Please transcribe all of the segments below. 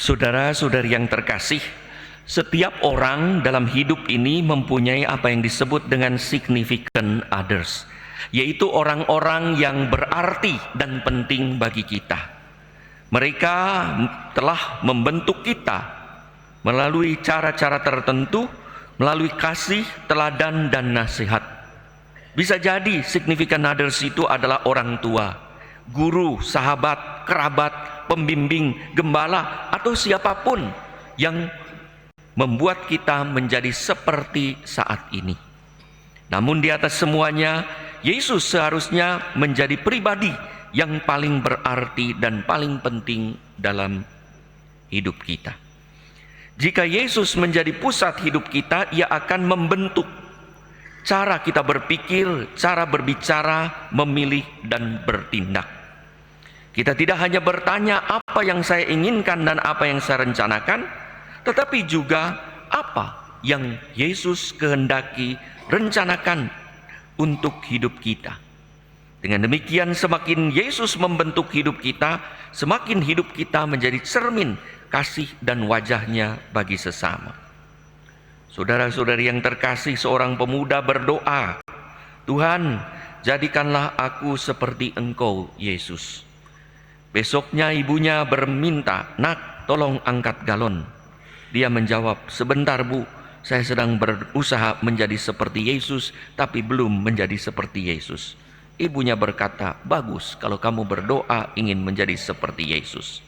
Saudara-saudari yang terkasih, setiap orang dalam hidup ini mempunyai apa yang disebut dengan significant others, yaitu orang-orang yang berarti dan penting bagi kita. Mereka telah membentuk kita melalui cara-cara tertentu, melalui kasih, teladan, dan nasihat. Bisa jadi significant others itu adalah orang tua, guru, sahabat, kerabat, pembimbing, gembala, atau siapapun yang membuat kita menjadi seperti saat ini. Namun di atas semuanya, Yesus seharusnya menjadi pribadi yang paling berarti dan paling penting dalam hidup kita. Jika Yesus menjadi pusat hidup kita, Ia akan membentuk cara kita berpikir, cara berbicara, memilih, dan bertindak. Kita tidak hanya bertanya apa yang saya inginkan dan apa yang saya rencanakan, tetapi juga apa yang Yesus kehendaki rencanakan untuk hidup kita. Dengan demikian, semakin Yesus membentuk hidup kita, semakin hidup kita menjadi cermin kasih dan wajahnya bagi sesama. Saudara-saudari yang terkasih, seorang pemuda berdoa, "Tuhan, jadikanlah aku seperti Engkau, Yesus." Besoknya ibunya berminta, "Nak, tolong angkat galon." Dia menjawab, "Sebentar Bu, saya sedang berusaha menjadi seperti Yesus, tapi belum menjadi seperti Yesus." Ibunya berkata, "Bagus kalau kamu berdoa ingin menjadi seperti Yesus.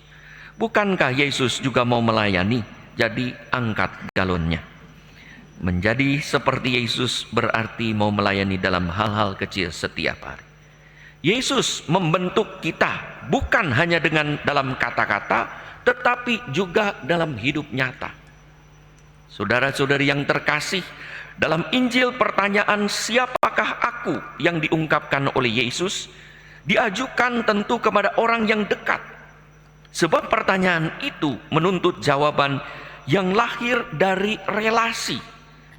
Bukankah Yesus juga mau melayani? Jadi angkat galonnya." Menjadi seperti Yesus berarti mau melayani dalam hal-hal kecil setiap hari. Yesus membentuk kita bukan hanya dengan dalam kata-kata, tetapi juga dalam hidup nyata. Saudara-saudari yang terkasih, dalam Injil pertanyaan "Siapakah aku?" yang diungkapkan oleh Yesus diajukan tentu kepada orang yang dekat. Sebab pertanyaan itu menuntut jawaban yang lahir dari relasi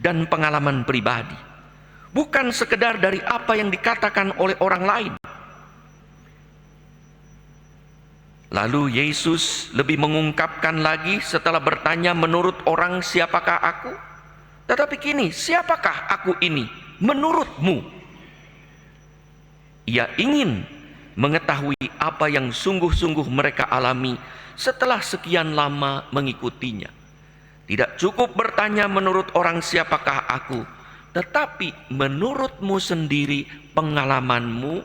dan pengalaman pribadi, bukan sekedar dari apa yang dikatakan oleh orang lain. Lalu Yesus lebih mengungkapkan lagi setelah bertanya, "Menurut orang siapakah aku?" Tetapi kini, "Siapakah aku ini menurutmu?" Ia ingin mengetahui apa yang sungguh-sungguh mereka alami setelah sekian lama mengikutinya. Tidak cukup bertanya, "Menurut orang siapakah aku?" tetapi menurutmu sendiri, pengalamanmu,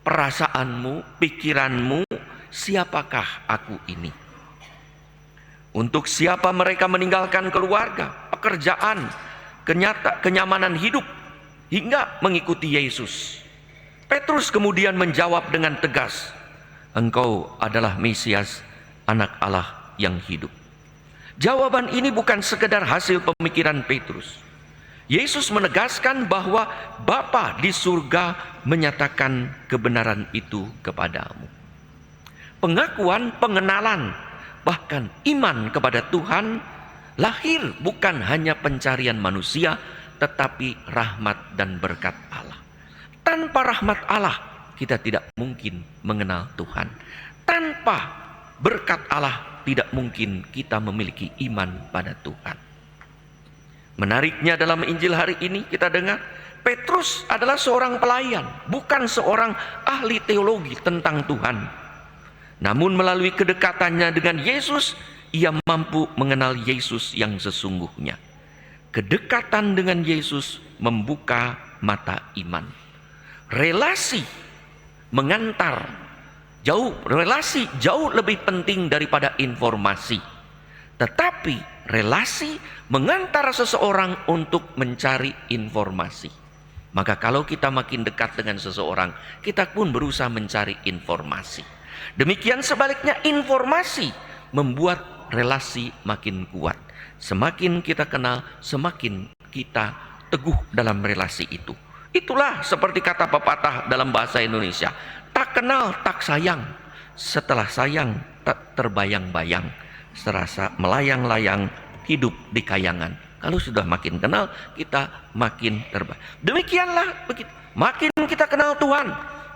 perasaanmu, pikiranmu, siapakah aku ini? Untuk siapa mereka meninggalkan keluarga, pekerjaan, kenyamanan hidup, hingga mengikuti Yesus? Petrus kemudian menjawab dengan tegas, "Engkau adalah Mesias, Anak Allah yang hidup." Jawaban ini bukan sekedar hasil pemikiran Petrus. Yesus menegaskan bahwa Bapa di surga menyatakan kebenaran itu kepadamu. Pengakuan, pengenalan, bahkan iman kepada Tuhan lahir bukan hanya pencarian manusia, tetapi rahmat dan berkat Allah. Tanpa rahmat Allah, kita tidak mungkin mengenal Tuhan. Tanpa berkat Allah, tidak mungkin kita memiliki iman pada Tuhan. Menariknya dalam Injil hari ini kita dengar Petrus adalah seorang pelayan, bukan seorang ahli teologi tentang Tuhan. Namun melalui kedekatannya dengan Yesus, ia mampu mengenal Yesus yang sesungguhnya. Kedekatan dengan Yesus membuka mata iman. Relasi mengantar relasi jauh lebih penting daripada informasi. Tetapi relasi mengantar seseorang untuk mencari informasi. Maka kalau kita makin dekat dengan seseorang, kita pun berusaha mencari informasi. Demikian sebaliknya, informasi membuat relasi makin kuat. Semakin kita kenal, semakin kita teguh dalam relasi itu. Itulah seperti kata pepatah dalam bahasa Indonesia, "Tak kenal tak sayang, setelah sayang tak terbayang-bayang, serasa melayang-layang hidup di kayangan." Kalau sudah makin kenal, kita makin terbayang. Demikianlah begitu. Makin kita kenal Tuhan,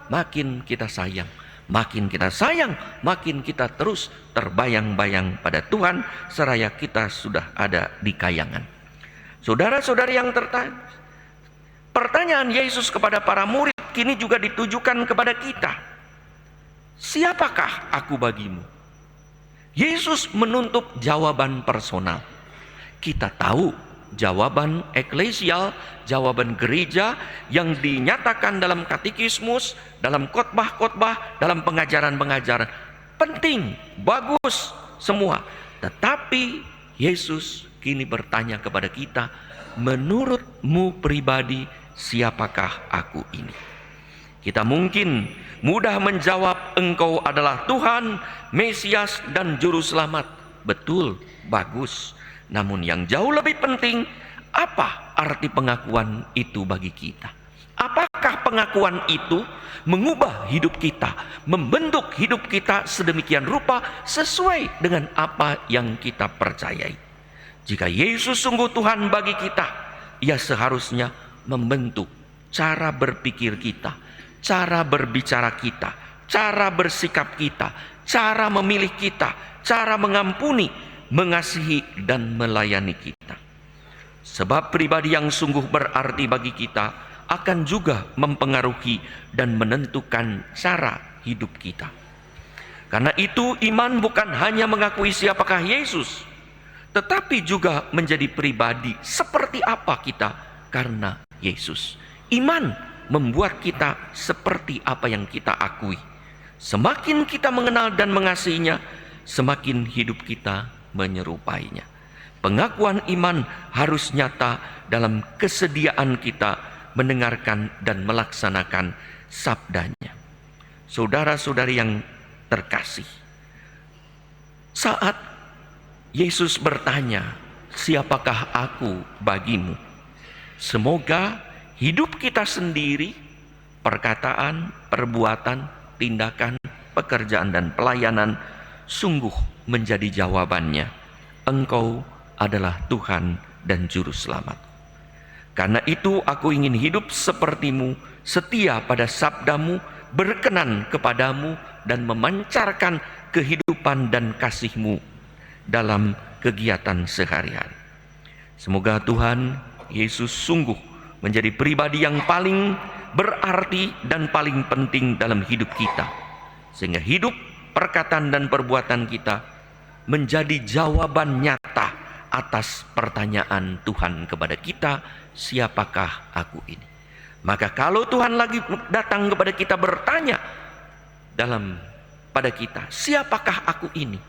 makin kita sayang. Makin kita sayang, makin kita terus terbayang-bayang pada Tuhan, seraya kita sudah ada di kayangan. Saudara-saudari yang tertanya, pertanyaan Yesus kepada para murid kini juga ditujukan kepada kita. Siapakah aku bagimu? Yesus menuntut jawaban personal. Kita tahu jawaban eklesial, jawaban gereja yang dinyatakan dalam katekismus, dalam khotbah-khotbah, dalam pengajaran-pengajaran. Penting, bagus, semua. Tetapi Yesus kini bertanya kepada kita, menurutmu pribadi, siapakah aku ini? Kita mungkin mudah menjawab, engkau adalah Tuhan, Mesias, dan Juru Selamat. Betul, bagus. Namun yang jauh lebih penting, apa arti pengakuan itu bagi kita? Apakah pengakuan itu mengubah hidup kita, membentuk hidup kita sedemikian rupa sesuai dengan apa yang kita percayai? Jika Yesus sungguh Tuhan bagi kita, Ia seharusnya membentuk cara berpikir kita, cara berbicara kita, cara bersikap kita, cara memilih kita, cara mengampuni, mengasihi, dan melayani kita. Sebab pribadi yang sungguh berarti bagi kita akan juga mempengaruhi dan menentukan cara hidup kita. Karena itu iman bukan hanya mengakui siapakah Yesus, tetapi juga menjadi pribadi seperti apa kita karena Yesus. Iman membuat kita seperti apa yang kita akui. Semakin kita mengenal dan mengasihinya, semakin hidup kita menyerupainya. Pengakuan iman harus nyata dalam kesediaan kita mendengarkan dan melaksanakan sabdanya. Saudara-saudari yang terkasih, saat Yesus bertanya, siapakah aku bagimu? Semoga hidup kita sendiri, perkataan, perbuatan, tindakan, pekerjaan, dan pelayanan sungguh menjadi jawabannya. Engkau adalah Tuhan dan Juru Selamat. Karena itu aku ingin hidup sepertimu, setia pada sabdamu, berkenan kepadamu, dan memancarkan kehidupan dan kasih-Mu dalam kegiatan sehari-hari. Semoga Tuhan Yesus sungguh menjadi pribadi yang paling berarti dan paling penting dalam hidup kita, sehingga hidup, perkataan, dan perbuatan kita menjadi jawaban nyata atas pertanyaan Tuhan kepada kita, siapakah aku ini? Maka kalau Tuhan lagi datang kepada kita bertanya pada kita, siapakah aku ini?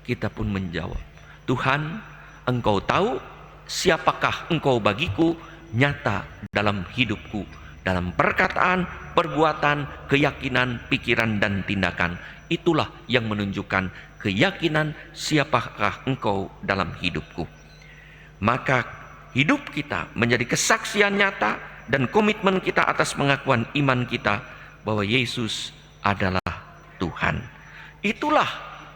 Kita pun menjawab, Tuhan, Engkau tahu siapakah Engkau bagiku, nyata dalam hidupku, dalam perkataan, perbuatan, keyakinan, pikiran, dan tindakan. Itulah yang menunjukkan keyakinan siapakah Engkau dalam hidupku. Maka hidup kita menjadi kesaksian nyata dan komitmen kita atas pengakuan iman kita bahwa Yesus adalah Tuhan. Itulah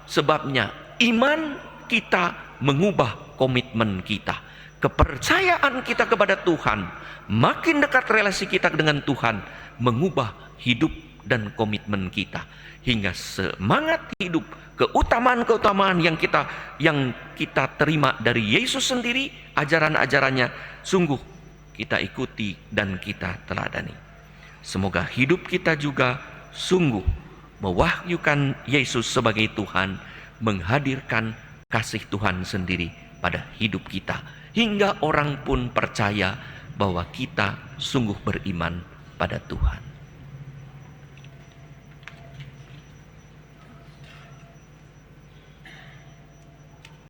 sebabnya iman kita mengubah komitmen kita. Kepercayaan kita kepada Tuhan, makin dekat relasi kita dengan Tuhan, mengubah hidup dan komitmen kita, hingga semangat hidup, keutamaan-keutamaan yang kita terima dari Yesus sendiri, ajaran-ajarannya sungguh kita ikuti dan kita teladani. Semoga hidup kita juga sungguh mewahyukan Yesus sebagai Tuhan, menghadirkan kasih Tuhan sendiri pada hidup kita, hingga orang pun percaya bahwa kita sungguh beriman pada Tuhan.